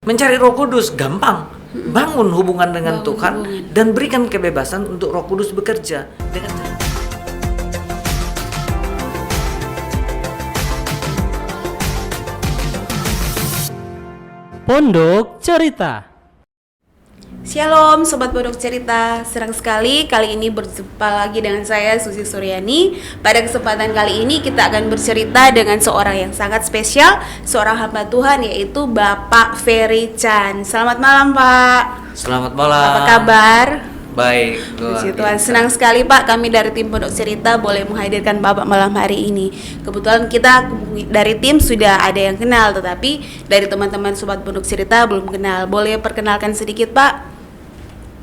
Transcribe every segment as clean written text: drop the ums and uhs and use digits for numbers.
Mencari Roh Kudus gampang. Bangun hubungan dengan Bangun Tuhan hubungan. dan berikan kebebasan untuk Roh Kudus bekerja dengan Pondok Cerita. Shalom Sobat Pondok Cerita, senang sekali kali ini berjumpa lagi dengan saya Susi Suryani. Pada kesempatan kali ini kita akan bercerita dengan seorang yang sangat spesial, seorang hamba Tuhan yaitu Bapak Ferry Chan. Selamat malam Pak. Selamat malam. Apa kabar? Baik. Puji Tuhan, senang sekali Pak, kami dari tim Pondok Cerita boleh menghadirkan Bapak malam hari ini. Kebetulan kita dari tim sudah ada yang kenal, tetapi dari teman-teman Sobat Pondok Cerita belum kenal. Boleh perkenalkan sedikit Pak?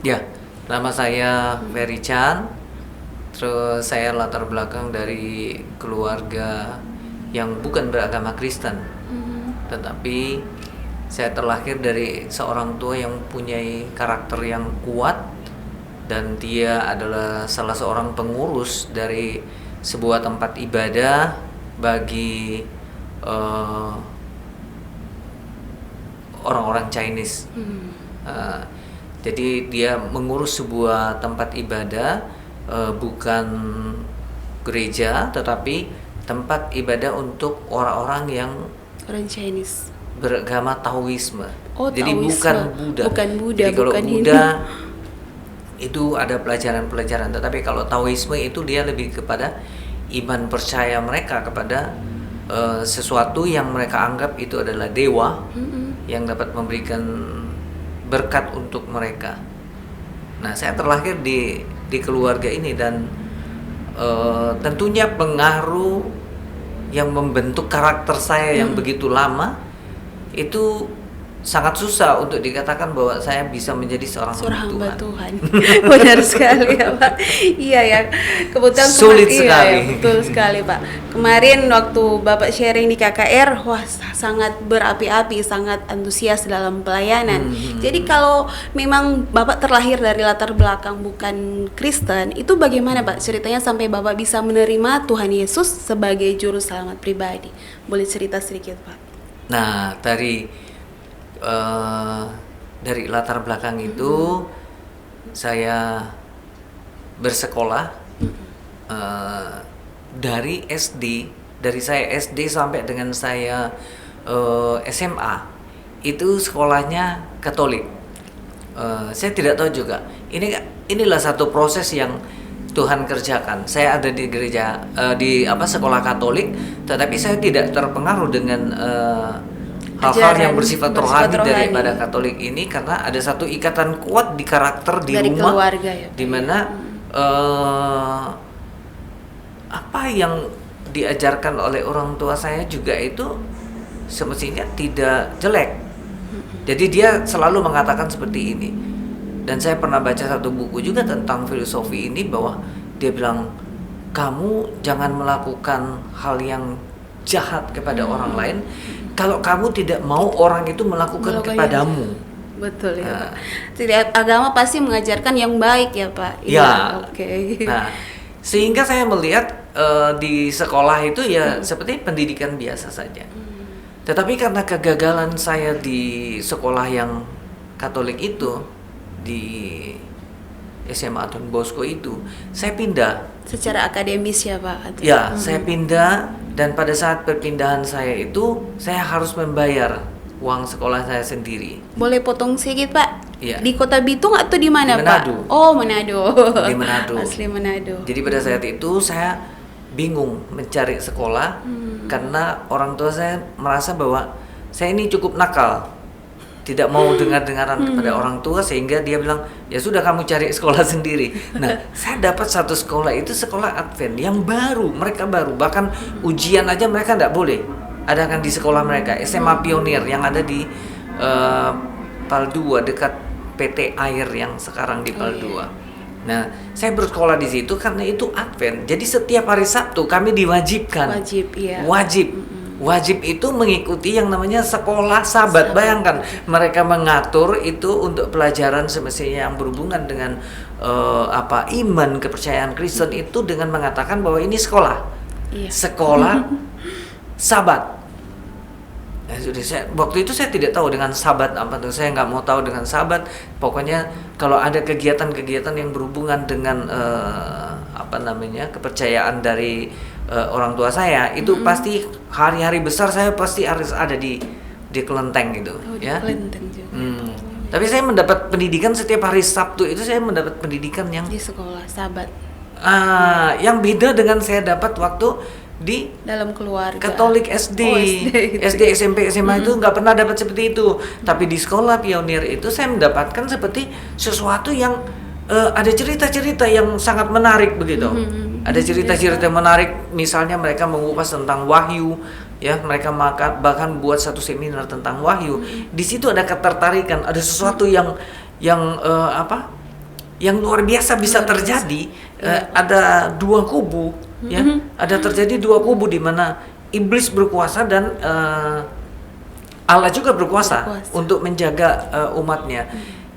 Ya, nama saya Ferry Chan. Terus saya latar belakang dari keluarga yang bukan beragama Kristen. Tetapi saya terlahir dari seorang tua yang mempunyai karakter yang kuat, dan dia adalah salah seorang pengurus dari sebuah tempat ibadah bagi orang-orang Chinese. Jadi dia mengurus sebuah tempat ibadah, bukan gereja, tetapi tempat ibadah untuk orang-orang yang Orang Chinese. beragama Taoisme. Oh, Jadi Taoisme. bukan Buddha. Bukan Buddha, Jadi kalau bukan Buddha itu ada pelajaran-pelajaran, tetapi kalau Taoisme itu dia lebih kepada iman percaya mereka kepada sesuatu yang mereka anggap itu adalah dewa yang dapat memberikan berkat untuk mereka. Nah, saya terlahir di keluarga ini, dan tentunya pengaruh yang membentuk karakter saya yang begitu lama itu sangat susah untuk dikatakan bahwa saya bisa menjadi seorang hamba Tuhan. Tuhan. Benar sekali ya Pak. Iya ya. Kebetulan Sulit iya, sekali. ya, betul sekali Pak. Kemarin waktu Bapak sharing di KKR, wah sangat berapi-api, sangat antusias dalam pelayanan. Jadi kalau memang Bapak terlahir dari latar belakang bukan Kristen, itu bagaimana Pak ceritanya sampai Bapak bisa menerima Tuhan Yesus sebagai juru selamat pribadi? Boleh cerita sedikit Pak? Nah, dari latar belakang itu saya bersekolah dari SD, dari saya SD sampai dengan saya SMA itu sekolahnya Katolik. Saya tidak tahu juga. Inilah satu proses yang Tuhan kerjakan. Saya ada di gereja sekolah Katolik, tetapi saya tidak terpengaruh dengan hal-hal yang bersifat rohani daripada Katolik ini, karena ada satu ikatan kuat di karakter di dari rumah, keluarga ya, di mana apa yang diajarkan oleh orang tua saya juga itu semestinya tidak jelek. Jadi dia selalu mengatakan seperti ini, dan saya pernah baca satu buku juga tentang filosofi ini, bahwa dia bilang, kamu jangan melakukan hal yang jahat kepada orang lain kalau kamu tidak mau orang itu melakukan kepadamu. Betul ya Pak. Tidak, agama pasti mengajarkan yang baik ya Pak. Ya. Oke. Nah, sehingga saya melihat di sekolah itu ya seperti pendidikan biasa saja. Tetapi karena kegagalan saya di sekolah yang Katolik itu, di SMA Don Bosco itu, saya pindah. Secara akademis ya Pak? Ya, saya pindah, dan pada saat perpindahan saya itu, saya harus membayar uang sekolah saya sendiri. Boleh potong sedikit Pak? Iya. Di Kota Bitung atau di mana Di Manado. Pak? Oh, Manado. Di Manado. Asli Manado. Jadi pada saat itu saya bingung mencari sekolah, karena orang tua saya merasa bahwa saya ini cukup nakal, tidak mau dengar-dengaran kepada orang tua, sehingga dia bilang, ya sudah kamu cari sekolah sendiri. Nah, saya dapat satu sekolah, itu sekolah Advent yang baru, mereka baru, bahkan ujian aja mereka tidak boleh adakan di sekolah mereka, SMA Pionir yang ada di Pal 2 dekat PT Air yang sekarang di Pal 2. Nah, saya bersekolah di situ karena itu Advent. Jadi setiap hari Sabtu kami diwajibkan. Wajib, iya. Wajib itu mengikuti yang namanya sekolah Sabat. Bayangkan, mereka mengatur itu untuk pelajaran semestinya yang berhubungan dengan iman, kepercayaan Kristen itu, dengan mengatakan bahwa ini sekolah. Iya. Sekolah Sabat. Waktu itu saya tidak tahu dengan sabat apa tuh, saya nggak mau tahu dengan sabat. Pokoknya kalau ada kegiatan-kegiatan yang berhubungan dengan kepercayaan dari orang tua saya, itu pasti hari-hari besar saya pasti harus ada di kelenteng gitu, ya. Kelenteng juga. Tapi saya mendapat pendidikan setiap hari Sabtu itu, saya mendapat pendidikan yang Di sekolah sahabat yang beda dengan saya dapat waktu di dalam keluarga Katolik SD, Oh, SD, SMP, SMA itu nggak pernah dapat seperti itu. Tapi di sekolah pionir itu saya mendapatkan seperti sesuatu yang ada cerita-cerita yang sangat menarik begitu. Ada cerita-cerita menarik, misalnya mereka mengupas tentang wahyu, ya mereka bahkan buat satu seminar tentang wahyu. Di situ ada ketertarikan, ada sesuatu yang luar biasa bisa terjadi. Ada dua kubu, ya, ada terjadi dua kubu di mana iblis berkuasa dan Allah juga berkuasa untuk menjaga umatnya.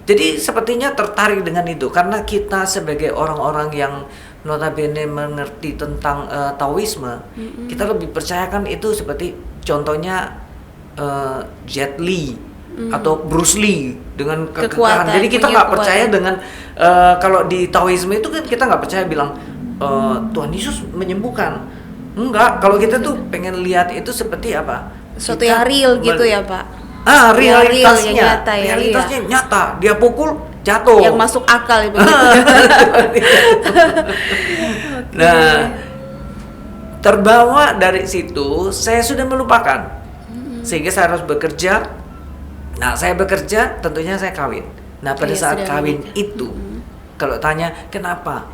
Jadi sepertinya tertarik dengan itu karena kita sebagai orang-orang yang notabene mengerti tentang Taoisme, kita lebih percayakan itu seperti contohnya Jet Li atau Bruce Lee dengan kekekalan. Jadi kita nggak percaya dengan kalau di Taoisme itu kan kita nggak percaya bilang Tuhan Yesus menyembuhkan. Enggak, kalau kita tuh pengen lihat itu seperti apa? Suatu yang real gitu ya Pak. Realitasnya, yang nyata. Dia pukul jatuh. Yang masuk akal ibu. Nah, terbawa dari situ saya sudah melupakan, sehingga saya harus bekerja. Nah, saya bekerja, tentunya saya kawin. Nah, pada saat kawin itu, kalau tanya kenapa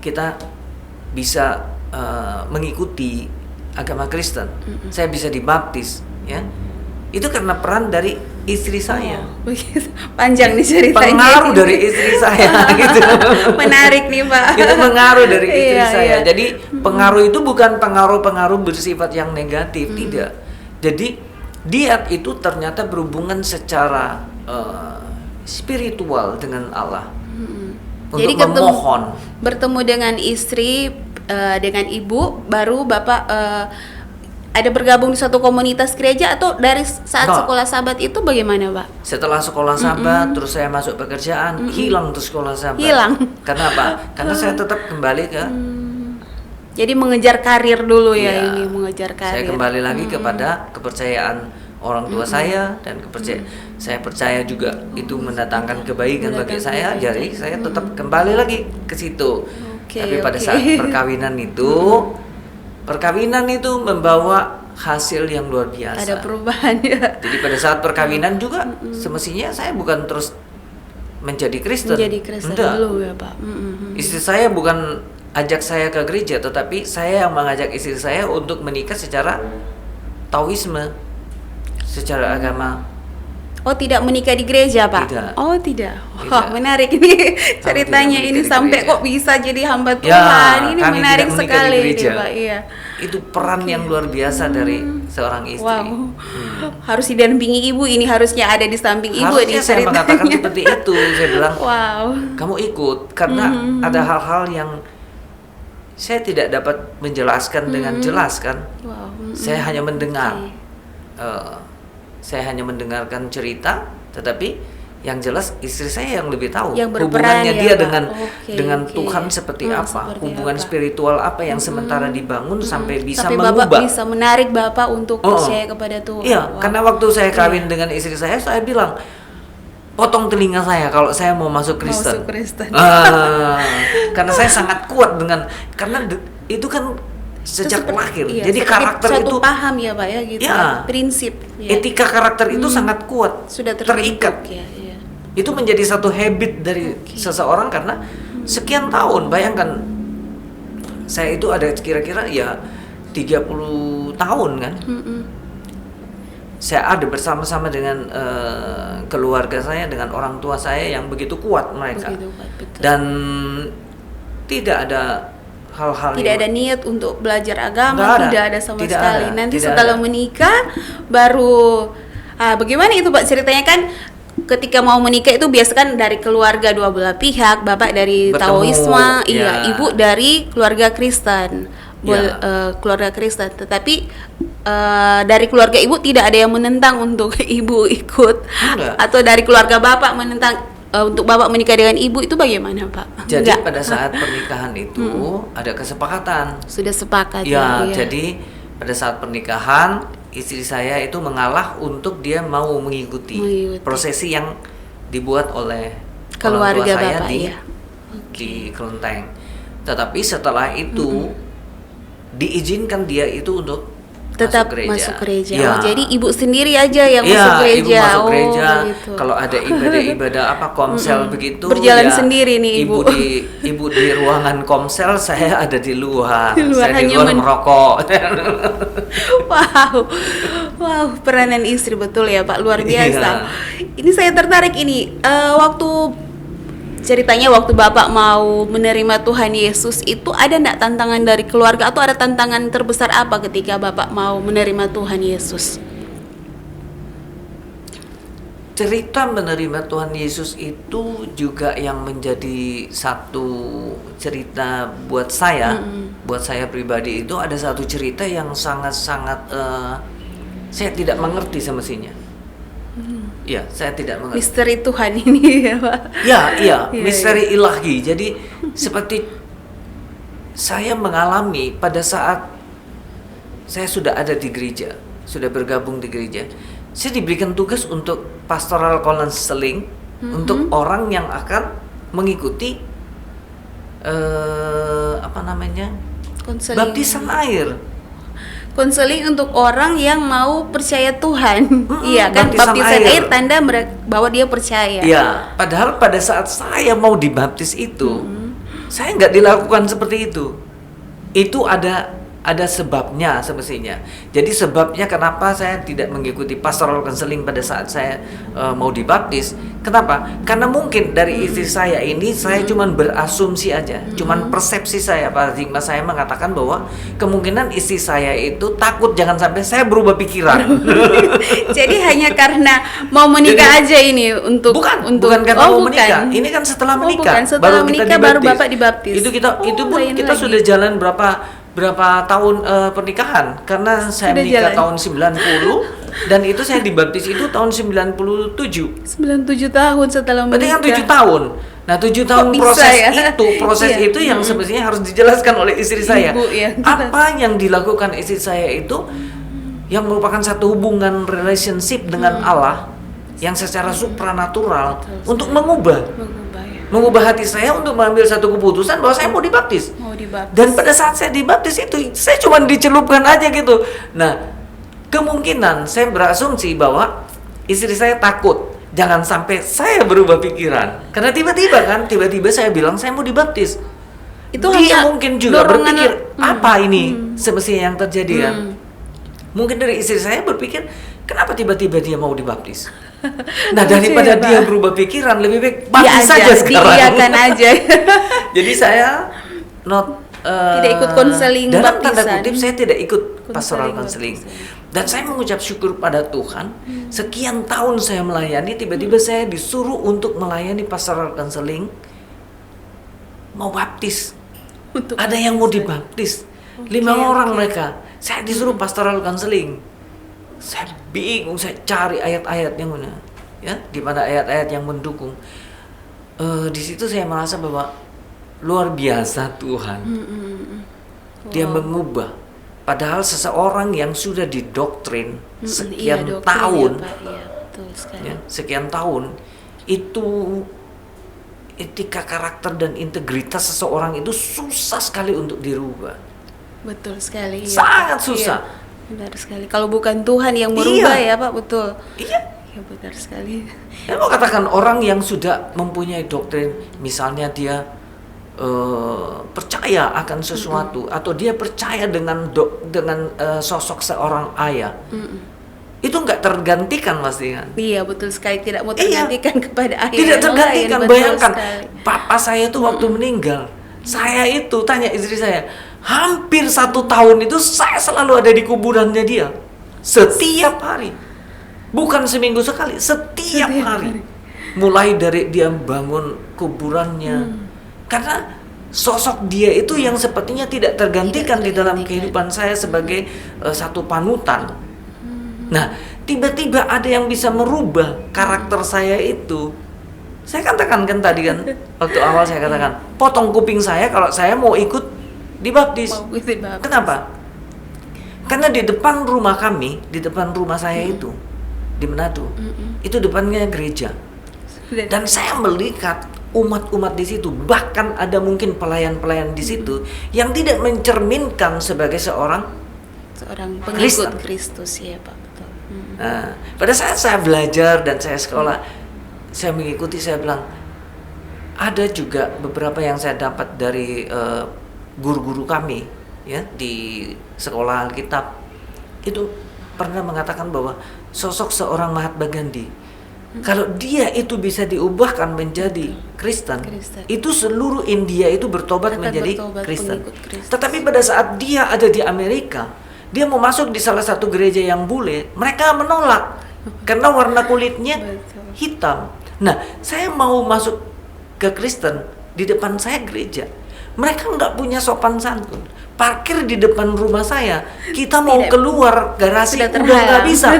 kita bisa mengikuti agama Kristen, saya bisa dibaptis, ya, itu karena peran dari istri saya. Panjang nih ceritanya. Pengaruh dari istri saya, gitu. Menarik nih Pak. Itu pengaruh dari istri saya. Iya. Jadi pengaruh itu bukan pengaruh bersifat yang negatif, tidak. Jadi diet itu ternyata berhubungan secara spiritual dengan Allah. Untuk Jadi memohon. bertemu dengan istri, dengan ibu, baru Bapak ada bergabung di suatu komunitas gereja atau dari saat sekolah sahabat itu bagaimana Pak? Setelah sekolah sahabat, terus saya masuk pekerjaan, hilang tuh sekolah sahabat. Hilang. Karena apa? Karena saya tetap kembali ke Jadi mengejar karir dulu ya, Iya. ini mengejar karir. Saya kembali lagi kepada kepercayaan orang tua saya dan saya percaya juga itu mendatangkan kebaikan bagi saya. Jadi saya tetap kembali lagi ke situ. Tapi pada saat perkawinan itu membawa hasil yang luar biasa. Ada perubahan ya. Jadi pada saat perkawinan juga semestinya saya bukan terus menjadi Kristen. Menjadi Kristen Enggak. dulu ya Pak. Istri saya bukan ajak saya ke gereja, tetapi saya yang mengajak istri saya untuk menikah secara Taoisme, secara agama. Oh, tidak menikah di gereja Pak? Tidak. Oh tidak. Wah, menarik ini ceritanya tidak ini menikah di sampai gereja. kok bisa jadi hamba Ya, Tuhan. Ini kami menarik tidak menikah di sekali ini gereja. Pak. Iya. Itu peran yang luar biasa dari seorang istri. Wow. Harus didampingi ibu, ini harusnya ada di samping ibu Harusnya ini saya ceritanya. mengatakan seperti itu. Saya bilang, Wow. kamu ikut karena ada hal-hal yang saya tidak dapat menjelaskan dengan jelas kan. Wow. Saya hanya mendengar. Oke. Saya hanya mendengarkan cerita, tetapi yang jelas istri saya yang lebih tahu Yang berperan hubungannya ya, dia Pak. dengan Oke. Tuhan seperti apa, Seperti hubungan apa. spiritual apa yang sementara dibangun sampai bisa Sampai mengubah. Bapak bisa menarik Bapak untuk percaya kepada Tuhan. Iya, Wow. karena waktu saya kawin dengan istri saya bilang, potong telinga saya kalau saya mau masuk Kristen. Masuk Kristen. Karena saya sangat kuat karena itu kan sejak lahir. Iya, Jadi seperti karakter suatu itu paham ya Pak ya gitu. Ya. Prinsip. Ya. etika karakter itu sangat kuat, Sudah terikat. ya. Iya. Itu menjadi satu habit dari seseorang karena sekian tahun. Bayangkan saya itu ada kira-kira ya 30 tahun kan. Saya ada bersama-sama dengan keluarga saya, dengan orang tua saya yang begitu kuat mereka. Begitu, Pak, betul. Dan tidak ada hal-hal Tidak ada niat untuk belajar agama, Nggak ada. tidak ada sama Tidak sekali. ada. Nanti Tidak setelah ada. menikah baru bagaimana itu Pak ceritanya kan? Ketika mau menikah itu biasa kan dari keluarga dua belah pihak, Bapak dari Bertemu, Taoisme, iya, ya. Ibu dari keluarga Kristen, Ya. keluarga Kristen. Tetapi dari keluarga ibu tidak ada yang menentang untuk ibu ikut, Enggak. atau dari keluarga bapak menentang untuk bapak menikah dengan ibu, itu bagaimana pak? Jadi Enggak. pada saat pernikahan itu ada kesepakatan. Sudah sepakat Ya, iya. jadi pada saat pernikahan istri saya itu mengalah untuk dia mau mengikuti prosesi yang dibuat oleh Keluarga orang tua saya bapak, di ya. di Kelenteng. Tetapi setelah itu diizinkan dia itu untuk Tetap masuk gereja. masuk gereja. Ya. Oh, jadi ibu sendiri aja yang Iya, masuk gereja. ibu masuk Oh, gereja. gitu. Kalau ada ibadah-ibadah apa komsel begitu, Berjalan ya, sendiri nih, ibu. Ibu di ruangan komsel, saya ada di luar. Di luar Saya di hanya luar merokok. Wow, wow, peranan istri betul ya Pak, luar biasa. Iya. Ini saya tertarik ini, waktu ceritanya waktu Bapak mau menerima Tuhan Yesus itu ada enggak tantangan dari keluarga, atau ada tantangan terbesar apa ketika Bapak mau menerima Tuhan Yesus? Cerita menerima Tuhan Yesus itu juga yang menjadi satu cerita buat saya, buat saya pribadi itu ada satu cerita yang sangat-sangat saya tidak mengerti semestinya. Ya, saya tidak mengerti. Misteri Tuhan ini ya Pak. Ya, iya, Iya, misteri ilahi. Jadi seperti saya mengalami pada saat saya sudah ada di gereja, sudah bergabung di gereja. Saya diberikan tugas untuk pastoral counseling untuk orang yang akan mengikuti Konseling. baptisan air. Konseling untuk orang yang mau percaya Tuhan. Iya kan, baptisan baptisan air. air tanda bahwa dia percaya. Ya, padahal pada saat saya mau dibaptis itu, saya nggak dilakukan seperti itu. Itu ada sebabnya semestinya. Jadi sebabnya kenapa saya tidak mengikuti pastoral counseling pada saat saya mau dibaptis. Kenapa? Karena mungkin dari istri saya ini saya cuman berasumsi aja, cuman persepsi saya, paradigma saya mengatakan bahwa kemungkinan istri saya itu takut jangan sampai saya berubah pikiran. Jadi hanya karena mau menikah aja ini untuk bukan karena oh, mau bukan. menikah. Ini kan setelah Oh, menikah, bukan. Setelah kita menikah baru dibaptis. Bapak dibaptis. Itu pun lain kita lagi. sudah jalan berapa tahun pernikahan, karena saya Sudah menikah jalan. tahun 90 dan itu saya dibaptis itu tahun 97. 97 tahun setelah Berarti kan menikah. 7 tahun. Nah, 7 tahun bisa proses ya? proses Iya. itu yang semestinya harus dijelaskan oleh istri saya. Ibu, ya. Apa yang dilakukan istri saya itu yang merupakan satu hubungan relationship dengan Allah yang secara supranatural untuk mengubah hati saya untuk mengambil satu keputusan bahwa saya mau dibaptis. Mau dibaptis. Dan pada saat saya dibaptis itu saya cuma dicelupkan aja gitu. Nah, kemungkinan saya berasumsi bahwa istri saya takut jangan sampai saya berubah pikiran. Karena tiba-tiba saya bilang saya mau dibaptis. Itu Dia hanya mungkin juga dorongan- berpikir apa ini semestinya yang terjadi kan. Mungkin dari istri saya berpikir kenapa tiba-tiba dia mau dibaptis. Nah, daripada Lucu ya, dia Pak. berubah pikiran lebih baik Iya baptis saja sekarang. diiyakan aja. Jadi saya Tidak ikut konseling dalam tanda baptisan. kutip saya tidak ikut pastoral Konseling counseling. Dan saya mengucap syukur pada Tuhan, sekian tahun saya melayani, tiba-tiba saya disuruh untuk melayani pastoral counseling, mau baptis. Untuk Ada yang mau dibaptis, 5 orang mereka. Saya disuruh pastoral counseling. Saya bingung, saya cari ayat-ayat yang mana, ya, di mana ayat-ayat yang mendukung. Di situ saya merasa bahwa luar biasa Tuhan. Dia mengubah. Padahal seseorang yang sudah didoktrin sekian doktrin tahun, ya, Pak. Iya, betul sekali. ya, sekian tahun, itu etika karakter dan integritas seseorang itu susah sekali untuk dirubah. Betul sekali. Iya, Sangat Pak. susah. Iya, benar sekali. Kalau bukan Tuhan yang merubah Iya. ya Pak, betul. Iya. Ya benar sekali. Saya mau katakan orang yang sudah mempunyai doktrin, misalnya dia percaya akan sesuatu atau dia percaya dengan sosok seorang ayah, itu nggak tergantikan pasti kan? Iya betul sekali, tidak mau Iya. tergantikan kepada ayah Tidak yang tergantikan. lain. Betul Bayangkan, sekali. papa saya tuh waktu meninggal, saya itu tanya istri saya, hampir 1 tahun itu saya selalu ada di kuburannya dia, setiap hari, bukan seminggu sekali, setiap hari. Mulai dari dia bangun kuburannya, karena sosok dia itu yang sepertinya tidak tergantikan di dalam kehidupan saya sebagai satu panutan. Nah, tiba-tiba ada yang bisa merubah karakter saya itu. Saya katakan kan tadi kan, waktu awal saya katakan, potong kuping saya kalau saya mau ikut dibaptis. Kenapa? Karena di depan rumah kami, di depan rumah saya itu di Manado, itu depannya gereja. Dan saya melihat umat-umat di situ, bahkan ada mungkin pelayan-pelayan di situ yang tidak mencerminkan sebagai seorang pengikut Kristus, ya Pak. Betul. Nah, pada saat saya belajar dan saya sekolah, saya mengikuti, saya bilang ada juga beberapa yang saya dapat dari guru-guru kami ya di sekolah Alkitab itu pernah mengatakan bahwa sosok seorang Mahatma Gandhi, kalau dia itu bisa diubahkan menjadi Kristen, itu seluruh India itu bertobat menjadi Kristen. Tetapi pada saat dia ada di Amerika, dia mau masuk di salah satu gereja yang bule, mereka menolak karena warna kulitnya hitam. Nah, saya mau masuk ke Kristen, di depan saya gereja, mereka nggak punya sopan santun, parkir di depan rumah saya, kita mau keluar garasi udah nggak bisa,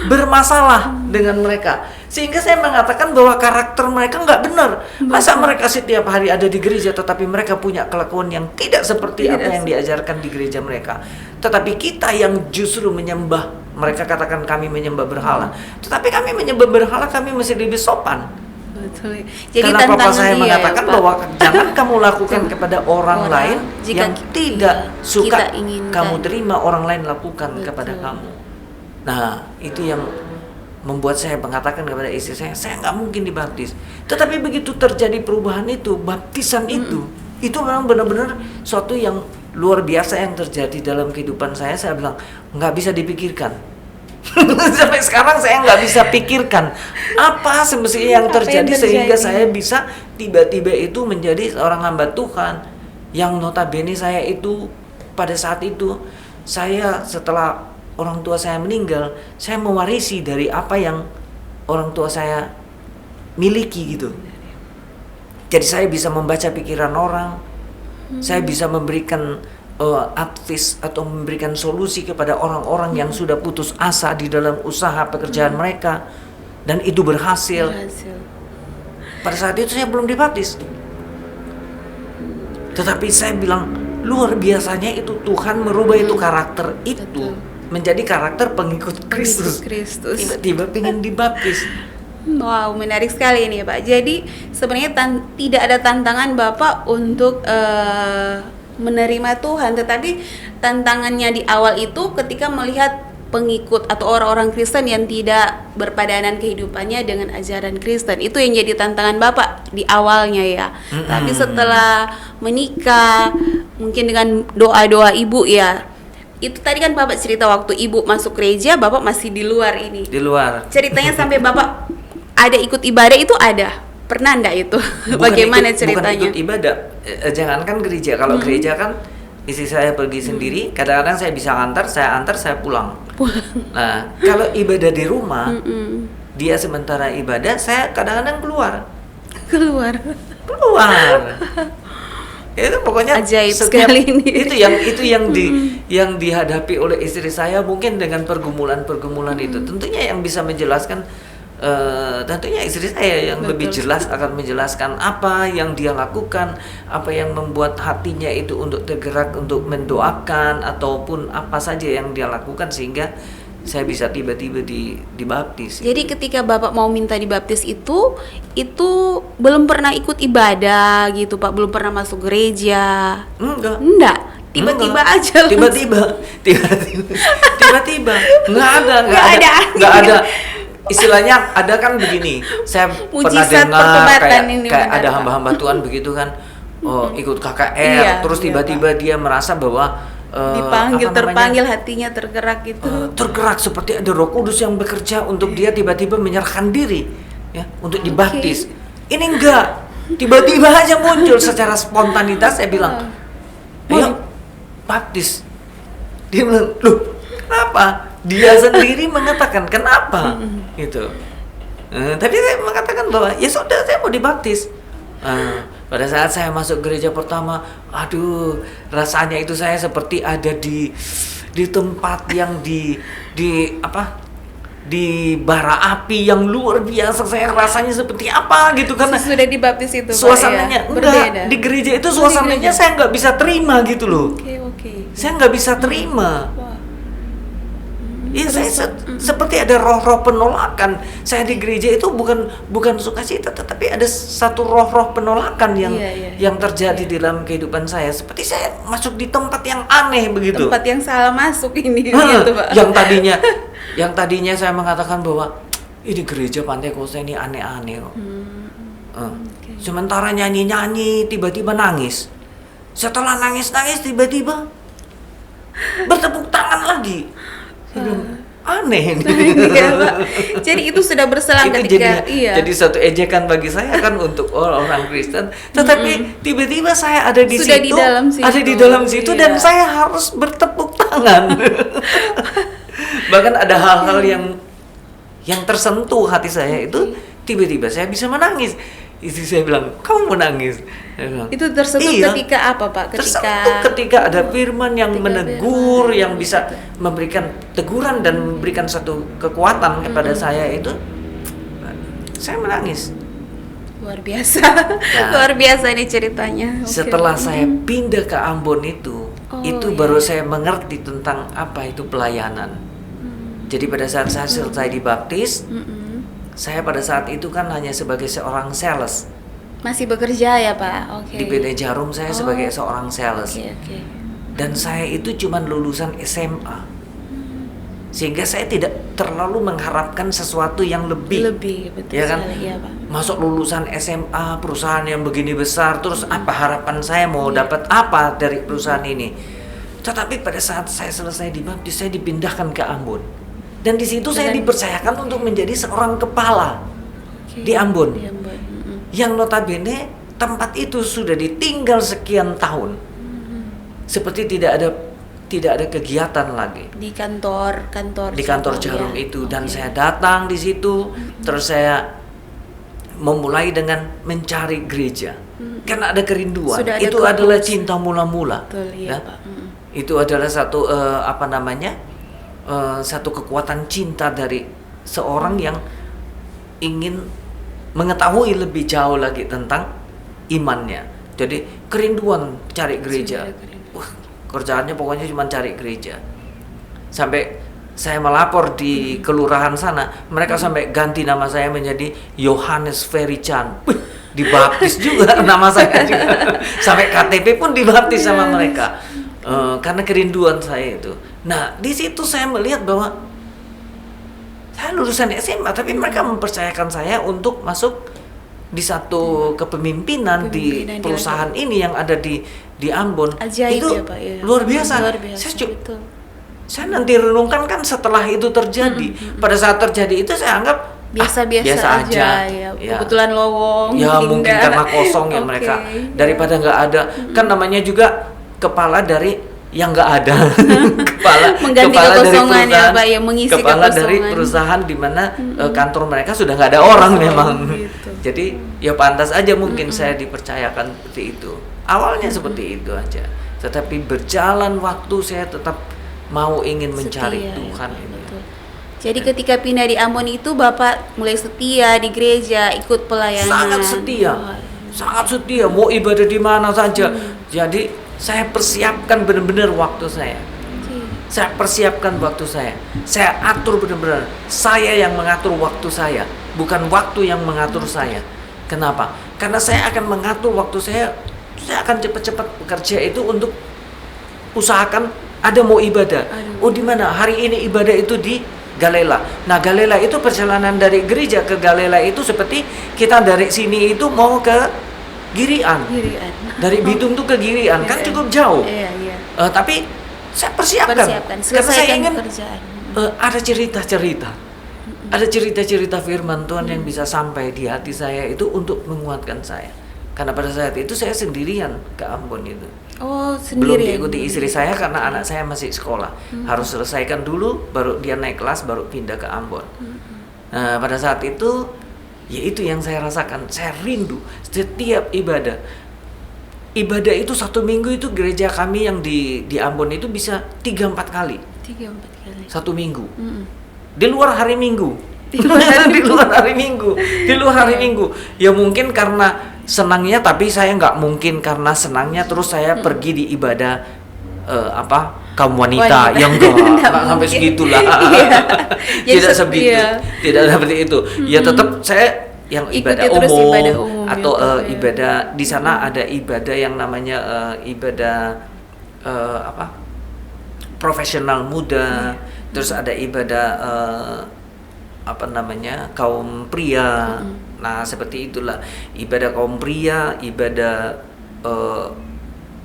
bermasalah dengan mereka. Sehingga saya mengatakan bahwa karakter mereka nggak benar. Masa mereka setiap hari ada di gereja tetapi mereka punya kelakuan yang tidak seperti apa yang diajarkan di gereja mereka. Tetapi kita yang justru menyembah, mereka katakan kami menyembah berhala, tetapi kami menyembah berhala, kami mesti lebih sopan. Betul. Jadi karena Papa saya mengatakan bahwa jangan kamu lakukan kepada orang lain yang tidak suka kamu terima orang lain lakukan kepada kamu. Nah, itu yang membuat saya mengatakan kepada istri saya nggak mungkin dibaptis. Tetapi begitu terjadi perubahan itu, baptisan itu memang benar-benar suatu yang luar biasa yang terjadi dalam kehidupan saya. Saya bilang nggak bisa dipikirkan. Sampai sekarang saya nggak bisa pikirkan apa semestinya yang terjadi sehingga saya bisa tiba-tiba itu menjadi seorang hamba Tuhan yang notabene saya itu pada saat itu saya setelah orang tua saya meninggal, saya mewarisi dari apa yang orang tua saya miliki gitu. Jadi saya bisa membaca pikiran orang, saya bisa memberikan advice atau memberikan solusi kepada orang-orang yang sudah putus asa di dalam usaha pekerjaan mereka, dan itu berhasil. Pada saat itu saya belum dibaptis, tetapi saya bilang luar biasanya itu Tuhan merubah itu karakter itu menjadi karakter pengikut Kristus. Tiba-tiba pengen dibaptis. Wow, menarik sekali ini Pak. Jadi sebenarnya tidak ada tantangan Bapak untuk menerima Tuhan, tetapi tantangannya di awal itu ketika melihat pengikut atau orang-orang Kristen yang tidak berpadanan kehidupannya dengan ajaran Kristen. Itu yang jadi tantangan Bapak di awalnya ya. Tapi setelah menikah, mungkin dengan doa-doa Ibu ya. Itu tadi kan Bapak cerita waktu Ibu masuk gereja, Bapak masih di luar ini. Di luar. Ceritanya sampai Bapak ada ikut ibadah itu ada? Pernah enggak itu? Bagaimana ceritanya? Bukan ikut ibadah. Jangankan gereja. Kalau gereja kan istri saya pergi sendiri, kadang-kadang saya bisa antar, saya pulang. Nah, kalau ibadah di rumah, dia sementara ibadah, saya kadang-kadang keluar. Itu pokoknya ajaib sekali ini. Itu yang dihadapi oleh istri saya mungkin dengan pergumulan itu. Tentunya yang bisa menjelaskan tentunya istri saya yang lebih jelas akan menjelaskan apa yang dia lakukan, apa yang membuat hatinya itu untuk tergerak untuk mendoakan ataupun apa saja yang dia lakukan sehingga saya bisa tiba-tiba dibaptis. Jadi ketika Bapak mau minta dibaptis itu belum pernah ikut ibadah gitu Pak, belum pernah masuk gereja. Enggak. Tiba-tiba aja. Tiba-tiba. Enggak ada. Istilahnya ada kan begini, saya pernah dengar kayak ada hamba-hamba Tuhan begitu kan, ikut KKR, terus tiba-tiba dia merasa bahwa terpanggil hatinya tergerak gitu. Tergerak seperti ada Roh Kudus yang bekerja untuk dia tiba-tiba menyerahkan diri ya untuk dibaptis. Ini enggak, tiba-tiba aja muncul secara spontanitas. Saya bilang, ayo baptis. Dia bilang, loh kenapa? Dia sendiri mengatakan kenapa gitu. Tapi saya mengatakan bahwa ya sudah, saya mau dibaptis. Pada saat saya masuk gereja pertama, aduh, rasanya itu saya seperti ada di tempat yang di apa? Di bara api yang luar biasa. Saya rasanya seperti apa gitu karena Sudah dibaptis itu Pak, suasananya ya? enggak di gereja itu suasananya gereja. saya nggak bisa terima gitu loh. Oke. Saya nggak bisa terima. Wah. Iya, saya seperti ada roh-roh penolakan. Saya di gereja itu bukan sukacita, tetapi ada satu roh-roh penolakan yang Iya. yang terjadi di dalam kehidupan saya. Seperti saya masuk di tempat yang aneh begitu. Tempat yang salah masuk ini Hah, gitu Pak. yang tadinya saya mengatakan bahwa ini gereja Pantekosta ini aneh-aneh kok. Oke. Sementara nyanyi-nyanyi tiba-tiba nangis. Setelah nangis-nangis tiba-tiba bertepuk tangan lagi. Saya bilang, aneh ini. Iya, Pak. Jadi itu sudah berselang Itu ketika jadi satu ejekan bagi saya kan untuk orang Kristen. Tetapi tiba-tiba saya ada di Sudah situ, di dalam situ. ada di dalam situ Iya. dan saya harus bertepuk tangan. Bahkan ada hal-hal yang tersentuh hati saya itu tiba-tiba saya bisa menangis. Istri saya bilang, kamu menangis? Saya bilang, Itu tersentuh "Iya." ketika apa Pak? Tersentuh ketika ada firman yang ketika menegur, firman, yang bisa memberikan teguran dan memberikan satu kekuatan kepada saya itu, saya menangis. Luar biasa. Nah. Luar biasa ini ceritanya. Oke. Setelah saya pindah ke Ambon itu iya. baru saya mengerti tentang apa itu pelayanan. Jadi pada saat saya selesai dibaptis, saya pada saat itu kan hanya sebagai seorang sales. Masih bekerja ya Pak? Oke. Di PD Jarum saya sebagai seorang sales. Oke. Dan saya itu cuman lulusan SMA. Sehingga saya tidak terlalu mengharapkan sesuatu yang lebih. Betul Ya kan? sekali, iya Pak. Masuk lulusan SMA, perusahaan yang begini besar, terus apa harapan saya mau dapat apa dari perusahaan ini? Tetapi pada saat saya selesai dibaptis, saya dipindahkan ke Ambon. Dan di situ saya dipercayakan untuk menjadi seorang kepala Oke. di Ambon. Di Ambon. Yang notabene tempat itu sudah ditinggal sekian tahun. Seperti tidak ada kegiatan lagi. Di kantor Di kantor siapa? Jarum Ya. itu dan Oke. saya datang di situ, terus saya memulai dengan mencari gereja. Karena ada kerinduan. Sudah ada Itu kerinduan. adalah cinta mula-mula. Betul, iya Ya. Pak. Itu adalah satu satu kekuatan cinta dari seorang yang ingin mengetahui lebih jauh lagi tentang imannya. Jadi kerinduan cari gereja. Sudah ada kerinduan. Wah, kerjaannya pokoknya cuma cari gereja. Sampai saya melapor di kelurahan sana, mereka sampai ganti nama saya menjadi Yohanes Ferry Chan. Wih, dibaptis juga nama saya juga. Sampai KTP pun dibaptis sama mereka. Karena kerinduan saya itu. Nah, di situ saya melihat bahwa saya lulusan SMA, tapi mereka mempercayakan saya untuk masuk di satu kepemimpinan di Kepemimpinan di perusahaan ini yang ada di Ambon. Ajaib Itu ya Pak ya. luar biasa. Luar biasa. Saya Betul. saya nanti renungkan kan setelah itu terjadi. Pada saat terjadi itu saya anggap Biasa-biasa aja ya. Kebetulan lowong. Ya mungkin pindah. karena kosong ya Oke. mereka, daripada nggak ada. Kan namanya juga kepala dari yang nggak ada. Mengganti kepala dari kekosongan ya, perusahaan, Pak, ya, mengisi kepala dari kekosongan. perusahaan di mana kantor mereka sudah nggak ada orang memang. gitu. Jadi ya pantas aja mungkin saya dipercayakan seperti itu. Awalnya seperti itu aja. Tetapi berjalan waktu saya tetap mau ingin mencari Setia, Tuhan ya, ini. betul. Jadi ketika pindah di Ambon itu Bapak mulai setia di gereja, ikut pelayanan. Sangat setia, sangat setia. Mau ibadah di mana saja. Jadi saya persiapkan benar-benar waktu saya. Oke. Saya persiapkan waktu saya. Saya atur benar-benar. Saya yang mengatur waktu saya, bukan waktu yang mengatur saya. Kenapa? Karena saya akan mengatur waktu saya. Saya akan cepat-cepat bekerja itu untuk usahakan ada mau ibadah. Oh di mana? Hari ini ibadah itu di Galela. Nah Galela itu perjalanan dari gereja ke Galela itu seperti kita dari sini itu mau ke Girian. Dari Bitung tuh ke Girian kan cukup jauh. Iya. Tapi saya persiapkan. Karena saya Selesaikan ingin pekerjaan. ada cerita-cerita. Ada cerita-cerita firman Tuhan yang bisa sampai di hati saya itu untuk menguatkan saya. Karena pada saat itu saya sendirian ke Ambon itu. Oh, Belum sendiri. diikuti istri saya karena anak saya masih sekolah. Harus selesaikan dulu, baru dia naik kelas, baru pindah ke Ambon. Nah, pada saat itu Ya itu yang saya rasakan. Saya rindu setiap ibadah. Ibadah itu 1 minggu itu gereja kami yang di Ambon itu bisa 3-4 kali. 3-4 kali. 1 minggu. Mm-mm. Di luar hari Minggu. Di luar hari Di luar hari Minggu. Di luar hari Minggu. Ya mungkin karena senangnya, tapi saya nggak mungkin karena senangnya terus saya pergi di ibadah kaum wanita. Yang enggak sampai segitulah. Iya. Jadi Tidak seperti itu. iya. Tidak seperti itu. Ya tetap saya yang ibadah Ikuti terus umum, ibadah umum atau gitu, ya. ibadah di sana ada ibadah yang namanya ibadah profesional muda, terus ada ibadah kaum pria. Nah seperti itulah ibadah kaum pria, ibadah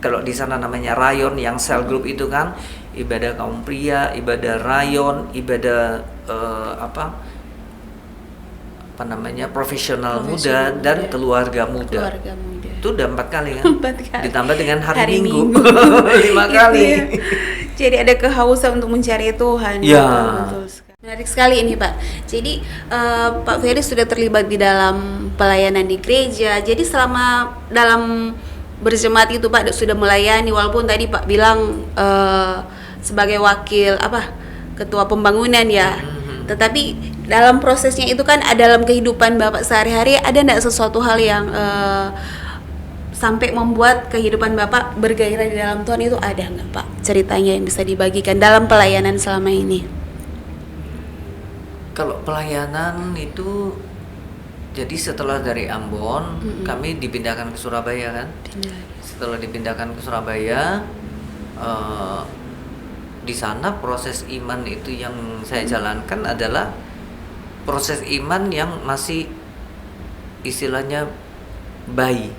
kalau di sana namanya rayon, yang cell group itu kan ibadah kaum pria, ibadah rayon, ibadah profesional muda dan keluarga muda. Keluarga muda. Itu udah 4 kali kan? 4 kali. Ditambah dengan hari Minggu. 5 Gitu kali. ya. Jadi ada kehausan untuk mencari Tuhan. Ya. Betul sekali. Menarik sekali ini Pak. Jadi Pak Ferry sudah terlibat di dalam pelayanan di gereja. Jadi selama dalam berjemaat itu Pak sudah melayani, walaupun tadi Pak bilang sebagai wakil ketua pembangunan ya. Tetapi dalam prosesnya itu kan dalam kehidupan Bapak sehari-hari ada enggak sesuatu hal yang sampai membuat kehidupan Bapak bergairah di dalam Tuhan, itu ada nggak Pak? Ceritanya yang bisa dibagikan dalam pelayanan selama ini. Kalau pelayanan itu, jadi setelah dari Ambon, kami dipindahkan ke Surabaya kan. Setelah dipindahkan ke Surabaya, di sana proses iman itu yang saya jalankan adalah proses iman yang masih istilahnya bayi,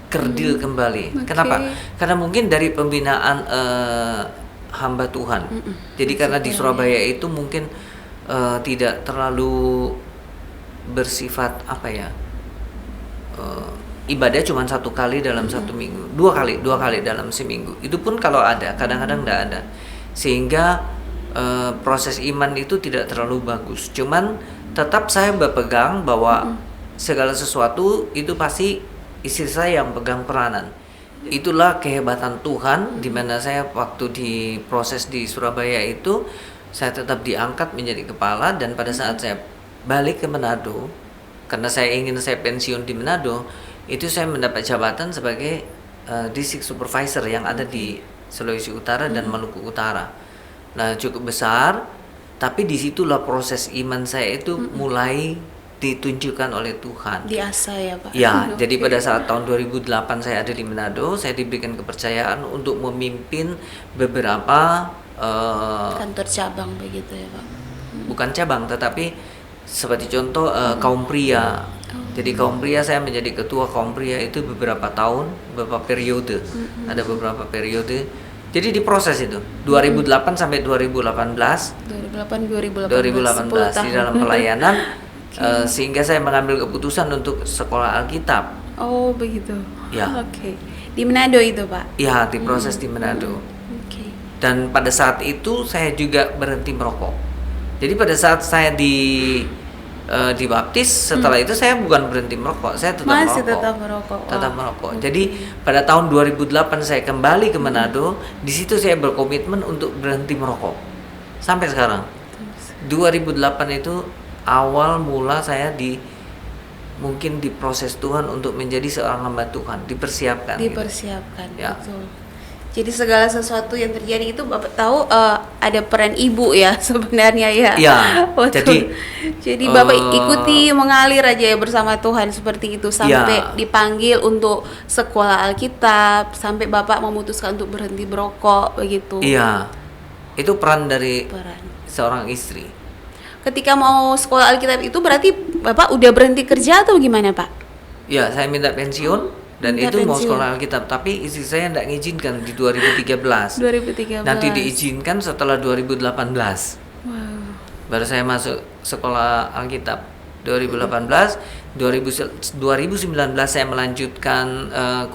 kerdil kembali. Okay. Kenapa? Karena mungkin dari pembinaan hamba Tuhan. Jadi karena di Surabaya itu mungkin tidak terlalu bersifat ibadah cuma 1 kali dalam 1 minggu, 2 kali dalam seminggu. Itu pun kalau ada, kadang-kadang tidak ada. Sehingga proses iman itu tidak terlalu bagus. Cuman tetap saya berpegang bahwa segala sesuatu itu pasti istri saya yang pegang peranan. Itulah kehebatan Tuhan, di mana saya waktu di proses di Surabaya itu saya tetap diangkat menjadi kepala, dan pada saat saya balik ke Manado, karena saya pensiun di Manado, itu saya mendapat jabatan sebagai district supervisor yang ada di Sulawesi Utara dan Maluku Utara. Nah cukup besar, tapi disitulah proses iman saya itu mulai ditunjukkan oleh Tuhan. Diasah ya Pak. Ya, jadi pada saat tahun 2008 saya ada di Manado, saya diberikan kepercayaan untuk memimpin beberapa kantor cabang begitu ya Pak. Bukan cabang, tetapi seperti contoh kaum pria. Jadi kaum pria, saya menjadi ketua kaum pria itu beberapa tahun, beberapa periode. Ada beberapa periode. Jadi diproses itu 2008 sampai 2018 di dalam pelayanan. Sehingga saya mengambil keputusan untuk sekolah Alkitab. Oh begitu. Ya. Oke. Di Manado itu Pak? Ya, diproses di Manado. Oke. Dan pada saat itu saya juga berhenti merokok. Jadi pada saat saya dibaptis, setelah itu saya bukan berhenti merokok, saya Masih tetap tetap merokok. tetap merokok. Jadi pada tahun 2008 saya kembali ke Manado, di situ saya berkomitmen untuk berhenti merokok. Sampai sekarang. 2008 itu awal mula saya mungkin diproses Tuhan untuk menjadi seorang hamba Tuhan, dipersiapkan. Dipersiapkan, Ya. betul. Jadi segala sesuatu yang terjadi itu Bapak tahu ada peran ibu ya sebenarnya ya. Ya. Betul. Jadi Bapak ikuti mengalir aja ya bersama Tuhan seperti itu sampai dipanggil untuk sekolah Alkitab, sampai Bapak memutuskan untuk berhenti berokok begitu. Iya. Itu peran dari Peran. seorang istri. Ketika mau sekolah Alkitab itu berarti Bapak udah berhenti kerja atau gimana Pak? Ya, saya minta pensiun dan Minta itu mau pensiun. sekolah Alkitab, tapi istri saya tidak mengizinkan di 2013. 2013. Nanti diizinkan setelah 2018. Wow. Baru saya masuk sekolah Alkitab 2018. 2019 saya melanjutkan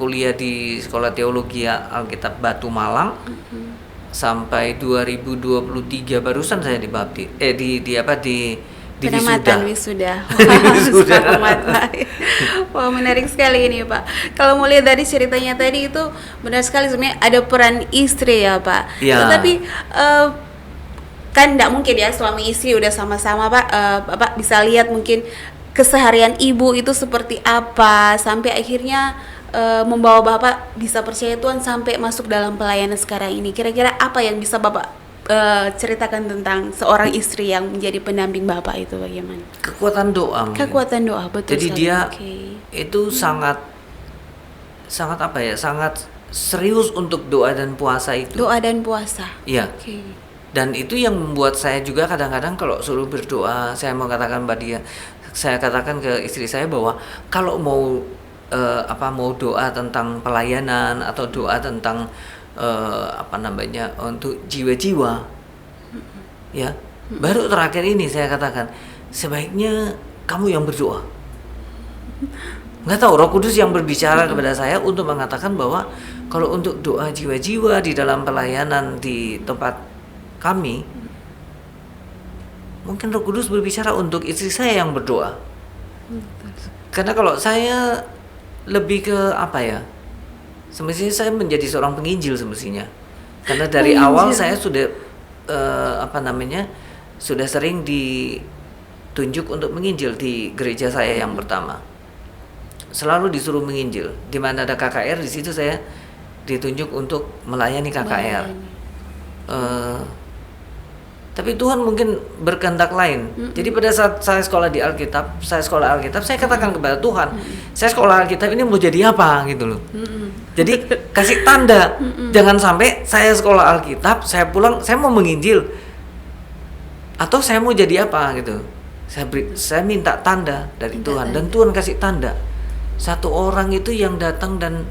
kuliah di Sekolah Teologi Alkitab Batu Malang. Sampai 2023 barusan saya dibaptis di penamatan wisuda. wisuda. Wisuda. Selamat, Pak. Wah, menarik sekali ini, Pak. Kalau mau lihat dari ceritanya tadi itu benar sekali, sebenarnya ada peran istri ya, Pak. Iya. Tetapi kan tidak mungkin ya suami istri udah sama-sama, Pak. Bapak bisa lihat mungkin keseharian ibu itu seperti apa sampai akhirnya membawa Bapak bisa percaya Tuhan sampai masuk dalam pelayanan sekarang ini. Kira-kira apa yang bisa Bapak ceritakan tentang seorang istri yang menjadi pendamping Bapak itu bagaimana? Kekuatan doa. mungkin. Kekuatan doa, betul Jadi sekali. dia Oke. itu sangat apa ya? Sangat serius untuk doa dan puasa itu. Doa dan puasa. Iya. Oke. Dan itu yang membuat saya juga kadang-kadang kalau suruh berdoa, saya mau katakan pada dia, saya katakan ke istri saya bahwa kalau mau mau doa tentang pelayanan atau doa tentang untuk jiwa-jiwa, ya, baru terakhir ini saya katakan sebaiknya kamu yang berdoa. Nggak tahu, Roh Kudus yang berbicara kepada saya untuk mengatakan bahwa kalau untuk doa jiwa-jiwa di dalam pelayanan di tempat kami, mungkin Roh Kudus berbicara untuk istri saya yang berdoa. Karena kalau saya lebih ke semestinya saya menjadi seorang penginjil semestinya. Karena dari awal saya sudah sudah sering ditunjuk untuk menginjil di gereja saya yang pertama. Selalu disuruh menginjil. Di mana ada KKR, di situ saya ditunjuk untuk melayani KKR. Tapi Tuhan mungkin berkehendak lain. Jadi pada saat saya sekolah Alkitab, saya katakan kepada Tuhan, saya sekolah Alkitab ini mau jadi apa gitu loh. Jadi kasih tanda. Jangan sampai saya sekolah Alkitab, saya pulang, saya mau menginjil. Atau saya mau jadi apa gitu. Saya minta tanda dari Tuhan dan Tuhan kasih tanda. Satu orang itu yang datang dan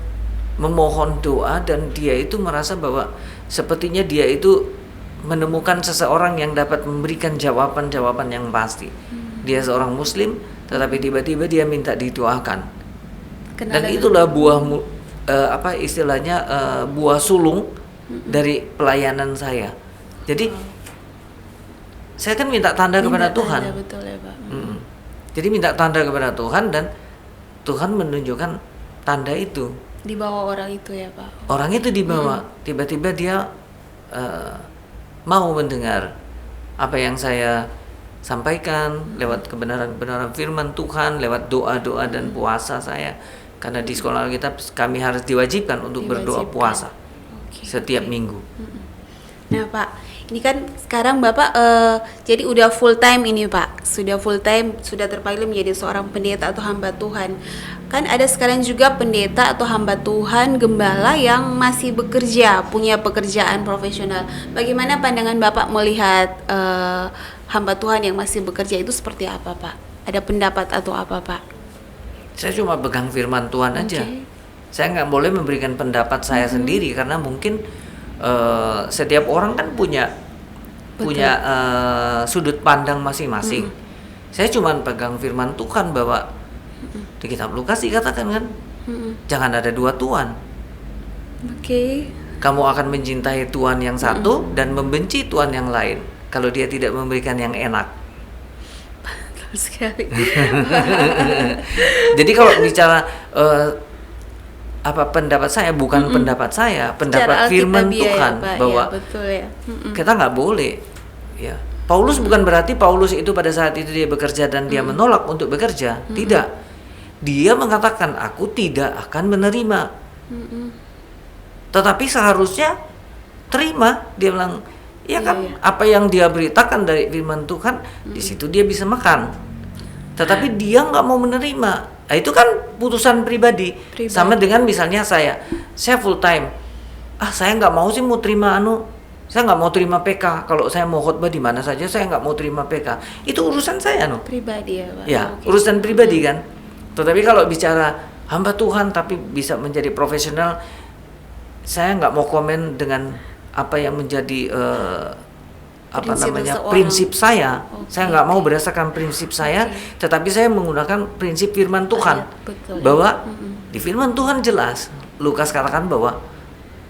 memohon doa dan dia itu merasa bahwa sepertinya dia itu menemukan seseorang yang dapat memberikan jawaban-jawaban yang pasti. Dia seorang Muslim, tetapi tiba-tiba dia minta didoakan. Dan itulah buah buah sulung dari pelayanan saya. Jadi saya kan minta tanda kepada Tuhan. Betul ya, Pak. Jadi minta tanda kepada Tuhan dan Tuhan menunjukkan tanda itu. Dibawa orang itu ya, Pak. Orang itu dibawa. Tiba-tiba dia mau mendengar apa yang saya sampaikan lewat kebenaran-kebenaran firman Tuhan, lewat doa-doa dan puasa saya. Karena di sekolah Alkitab kami harus diwajibkan untuk berdoa puasa setiap minggu. Nah, Pak, ini kan sekarang Bapak jadi udah full time ini, Pak. Sudah full time, sudah terpilih menjadi seorang pendeta atau hamba Tuhan. Kan ada sekarang juga pendeta atau hamba Tuhan, gembala yang masih bekerja, punya pekerjaan profesional. Bagaimana pandangan Bapak melihat hamba Tuhan yang masih bekerja itu seperti apa, Pak? Ada pendapat atau apa, Pak? Saya cuma pegang firman Tuhan aja. Saya nggak boleh memberikan pendapat saya sendiri karena mungkin setiap orang kan punya sudut pandang masing-masing. Saya cuma pegang firman Tuhan bahwa di kitab Lukas dikatakan kan, jangan ada dua Tuhan. Kamu akan mencintai Tuhan yang satu dan membenci Tuhan yang lain kalau dia tidak memberikan yang enak. Betul sekali. Jadi kalau bicara pendapat saya bukan pendapat saya, pendapat firman Tuhan ya, bahwa betul ya. Kita nggak boleh. Ya, Paulus bukan berarti Paulus itu pada saat itu dia bekerja dan dia menolak untuk bekerja, tidak. Dia mengatakan aku tidak akan menerima. Tetapi seharusnya terima. Dia bilang, ya kan, apa yang dia beritakan dari firman Tuhan, di situ dia bisa makan. Tetapi dia nggak mau menerima. Nah, itu kan putusan pribadi. Sama dengan misalnya saya full time. Saya nggak mau sih mau terima saya nggak mau terima PK. Kalau saya mau khotbah di mana saja, saya nggak mau terima PK. Itu urusan saya pribadi ya, Pak. Ya, urusan pribadi kan. Tetapi kalau bicara hamba Tuhan tapi bisa menjadi profesional, saya nggak mau komen dengan apa yang menjadi prinsip saya. Saya nggak mau berdasarkan prinsip saya, tetapi saya menggunakan prinsip firman Tuhan. Betul, bahwa di firman Tuhan jelas, Lukas katakan bahwa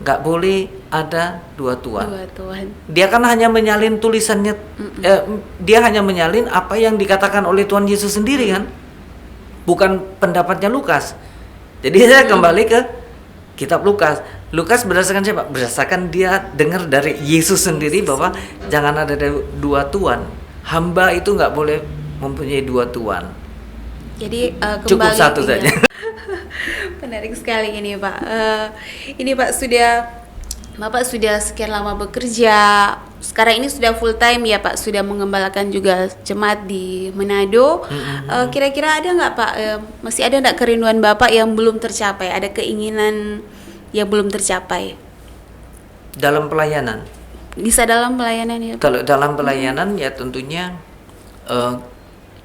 nggak boleh ada dua Tuhan. Dua Tuhan. Dia kan hanya menyalin tulisannya, dia hanya menyalin apa yang dikatakan oleh Tuhan Yesus sendiri kan, bukan pendapatnya Lukas. Jadi saya kembali ke kitab Lukas. Lukas berdasarkan siapa? Berdasarkan dia dengar dari Yesus sendiri bahwa jangan ada dua Tuhan. Hamba itu nggak boleh mempunyai dua Tuhan. Jadi Cukup kembali satu ya. saja. Menarik sekali ini Pak. Ini Pak Bapak sudah sekian lama bekerja. Sekarang ini sudah full time ya Pak. Sudah mengembalakan juga jemaat di Manado. Kira-kira ada nggak Pak? Masih ada nggak kerinduan Bapak yang belum tercapai? Ada keinginan yang belum tercapai? Dalam pelayanan. Bisa dalam pelayanan ya Pak? Kalau dalam pelayanan ya tentunya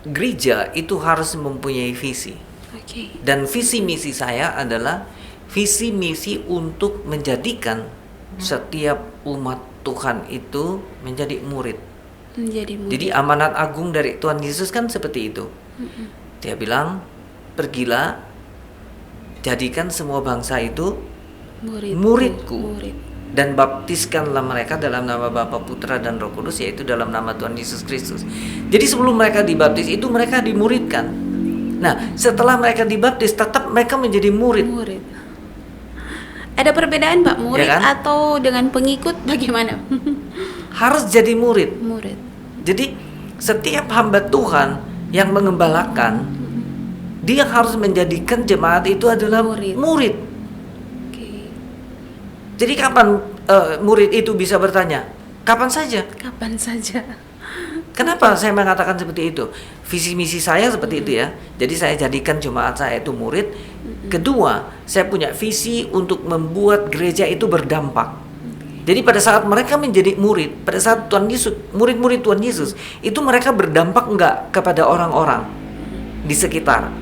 gereja itu harus mempunyai visi. Oke. Dan visi misi saya adalah visi misi untuk menjadikan setiap umat Tuhan itu menjadi murid. Menjadi murid. Jadi amanat agung dari Tuhan Yesus kan seperti itu. Dia bilang, pergilah, jadikan semua bangsa itu muridku. Murid. Dan baptiskanlah mereka dalam nama Bapa, Putra, dan Roh Kudus, yaitu dalam nama Tuhan Yesus Kristus. Jadi sebelum mereka dibaptis itu mereka dimuridkan. Nah, setelah mereka dibaptis tetap mereka menjadi murid. Ada perbedaan Pak, murid Ya kan? atau dengan pengikut bagaimana? Harus jadi murid. Murid. Jadi setiap hamba Tuhan yang mengembalakan, dia harus menjadikan jemaat itu adalah murid. Oke. Jadi kapan murid itu bisa bertanya? Kapan saja. Kapan saja. Kenapa saya mengatakan seperti itu? Visi misi saya seperti itu ya. Jadi saya jadikan jemaat saya itu murid. Kedua, saya punya visi untuk membuat gereja itu berdampak. Jadi pada saat mereka menjadi murid, pada saat Tuhan Yesus, murid-murid Tuhan Yesus, itu mereka berdampak enggak kepada orang-orang di sekitar.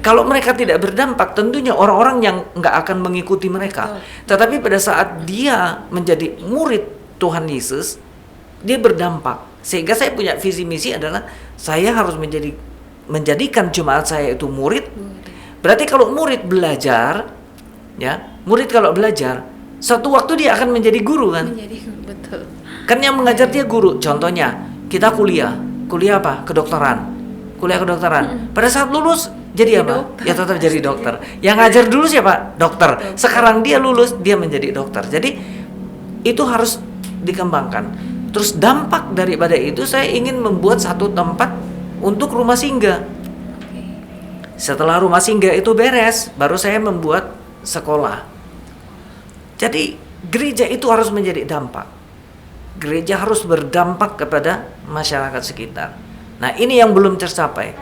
Kalau mereka tidak berdampak, tentunya orang-orang yang enggak akan mengikuti mereka. Tetapi pada saat dia menjadi murid Tuhan Yesus, dia berdampak. Sehingga saya punya visi misi adalah saya harus menjadikan jemaat saya itu murid. Berarti kalau murid belajar, ya, murid kalau belajar, suatu waktu dia akan menjadi guru kan? Menjadi guru, betul. Kan yang mengajar dia guru. Contohnya, kita kuliah apa? Kuliah kedokteran. Pada saat lulus jadi apa? Dokter. Ya tetap jadi dokter. Yang ngajar dulu siapa? Dokter. Sekarang dia lulus, dia menjadi dokter. Jadi itu harus dikembangkan. Terus dampak daripada itu saya ingin membuat satu tempat untuk rumah singgah. Setelah rumah singgah itu beres, baru saya membuat sekolah. Jadi gereja itu harus menjadi dampak. Gereja harus berdampak kepada masyarakat sekitar. Nah, ini yang belum tercapai.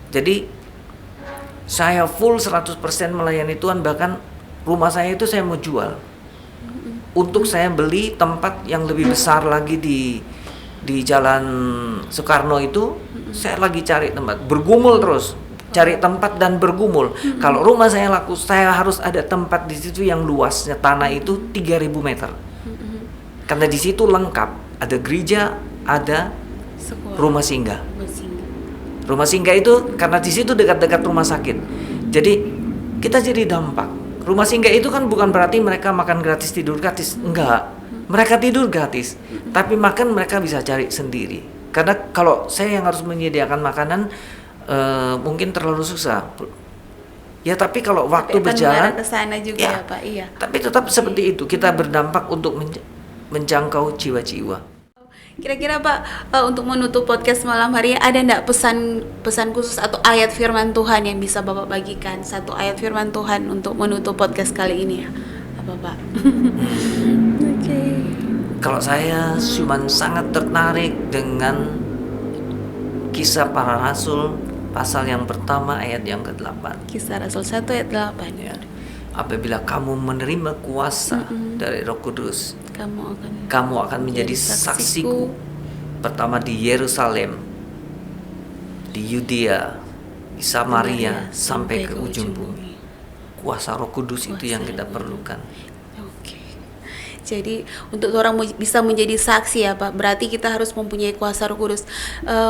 Jadi saya full 100% melayani Tuhan, bahkan rumah saya itu saya mau jual. Untuk saya beli tempat yang lebih besar lagi di Jalan Soekarno itu, saya lagi cari tempat, bergumul terus. Cari tempat dan bergumul. Kalau rumah saya laku, saya harus ada tempat di situ yang luasnya tanah itu 3.000 meter. Karena di situ lengkap, ada gereja, ada Sekolah. rumah singgah. Rumah singgah itu karena di situ dekat-dekat rumah sakit. Jadi kita jadi dampak. Rumah singgah itu kan bukan berarti mereka makan gratis, tidur gratis. Enggak. Mereka tidur gratis, tapi makan mereka bisa cari sendiri. Karena kalau saya yang harus menyediakan makanan mungkin terlalu susah. Ya, tapi kalau waktu berjalan ke sana juga ya Pak, iya. Tapi tetap seperti itu, kita berdampak untuk menjangkau jiwa-jiwa. Kira-kira Pak, untuk menutup podcast malam hari ini, ada enggak pesan khusus atau ayat firman Tuhan yang bisa Bapak bagikan? Satu ayat firman Tuhan untuk menutup podcast kali ini ya. Apa Pak? Oke. Kalau saya cuman sangat tertarik dengan Kisah Para Rasul pasal yang pertama ayat yang ke-8. Kisah Rasul 1 ayat 8. Ya. Apabila kamu menerima kuasa dari Roh Kudus, kamu akan menjadi saksiku. Pertama di Yerusalem, di Yudea, di Samaria, sampai ke ujung bumi. Kuasa Roh Kudus itu yang kita perlukan. Jadi untuk orang bisa menjadi saksi ya Pak, berarti kita harus mempunyai kuasa Roh Kudus.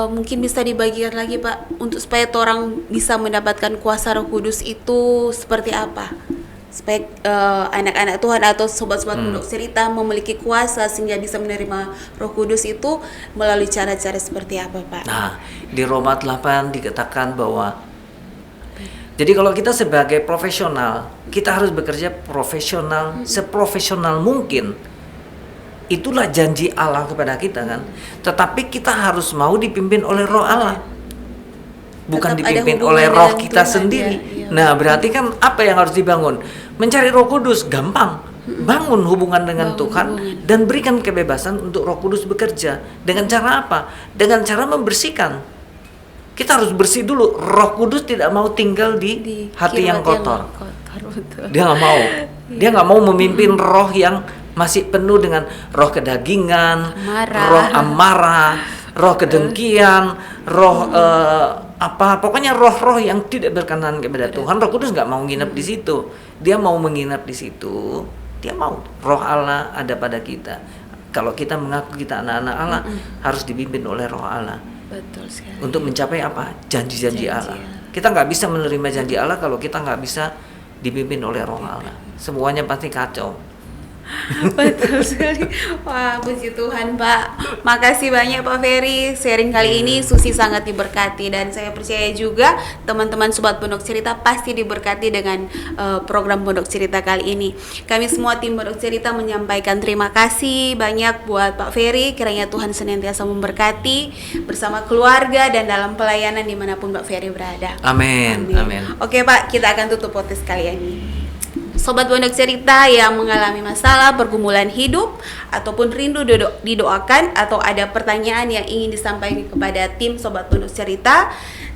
Mungkin bisa dibagikan lagi Pak, untuk supaya orang bisa mendapatkan kuasa Roh Kudus itu seperti apa? supaya anak-anak Tuhan atau sobat-sobat Pondok Cerita memiliki kuasa sehingga bisa menerima Roh Kudus itu melalui cara-cara seperti apa, Pak? Nah, di Roma 8 dikatakan bahwa jadi kalau kita sebagai profesional, kita harus bekerja profesional, seprofesional mungkin. Itulah janji Allah kepada kita kan. Tetapi kita harus mau dipimpin oleh Roh Allah. Bukan Tetap ada dipimpin hubungan oleh roh dengan kita Tuhan, sendiri. ya. Nah, berarti kan apa yang harus dibangun? Mencari Roh Kudus gampang. Bangun hubungan dengan Bangun Tuhan hubungan. dan berikan kebebasan untuk Roh Kudus bekerja. Dengan cara apa? Dengan cara membersihkan. Kita harus bersih dulu. Roh Kudus tidak mau tinggal di hati yang kotor. Betul. Dia nggak mau. Dia nggak mau memimpin roh yang masih penuh dengan roh kedagingan, Amarah. roh amarah, roh kedengkian, roh pokoknya roh-roh yang tidak berkenan kepada Tuhan. Roh Kudus nggak mau nginep di situ. Dia mau menginap di situ. Dia mau roh Allah ada pada kita. Kalau kita mengaku kita anak-anak Allah, harus dipimpin oleh roh Allah. Betul sekali. Untuk mencapai apa? Janji-janji Janji Allah. Allah. Kita nggak bisa menerima janji Allah kalau kita nggak bisa dipimpin oleh roh Allah. Semuanya pasti kacau. Betul sekali. Wah, puji Tuhan, Pak. Makasih banyak Pak Ferry. Sharing kali ini Susi sangat diberkati dan saya percaya juga teman-teman sobat Pondok Cerita pasti diberkati dengan program Pondok Cerita kali ini. Kami semua tim Pondok Cerita menyampaikan terima kasih banyak buat Pak Ferry. Kiranya Tuhan senantiasa memberkati bersama keluarga dan dalam pelayanan dimanapun Pak Ferry berada. Amin. Amin. Oke Pak, kita akan tutup podcast kali ini. Sobat Pondok Cerita yang mengalami masalah pergumulan hidup ataupun rindu didoakan atau ada pertanyaan yang ingin disampaikan kepada tim Sobat Pondok Cerita,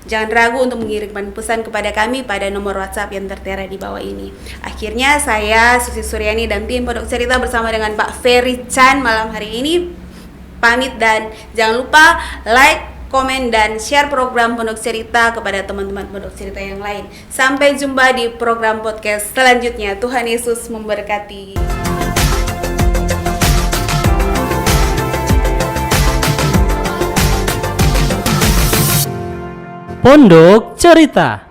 jangan ragu untuk mengirimkan pesan kepada kami pada nomor WhatsApp yang tertera di bawah ini. Akhirnya saya Susi Suryani dan tim Pondok Cerita bersama dengan Pak Ferry Chan malam hari ini pamit dan jangan lupa like, komen dan share program Pondok Cerita kepada teman-teman Pondok Cerita yang lain. Sampai jumpa di program podcast selanjutnya. Tuhan Yesus memberkati. Pondok Cerita.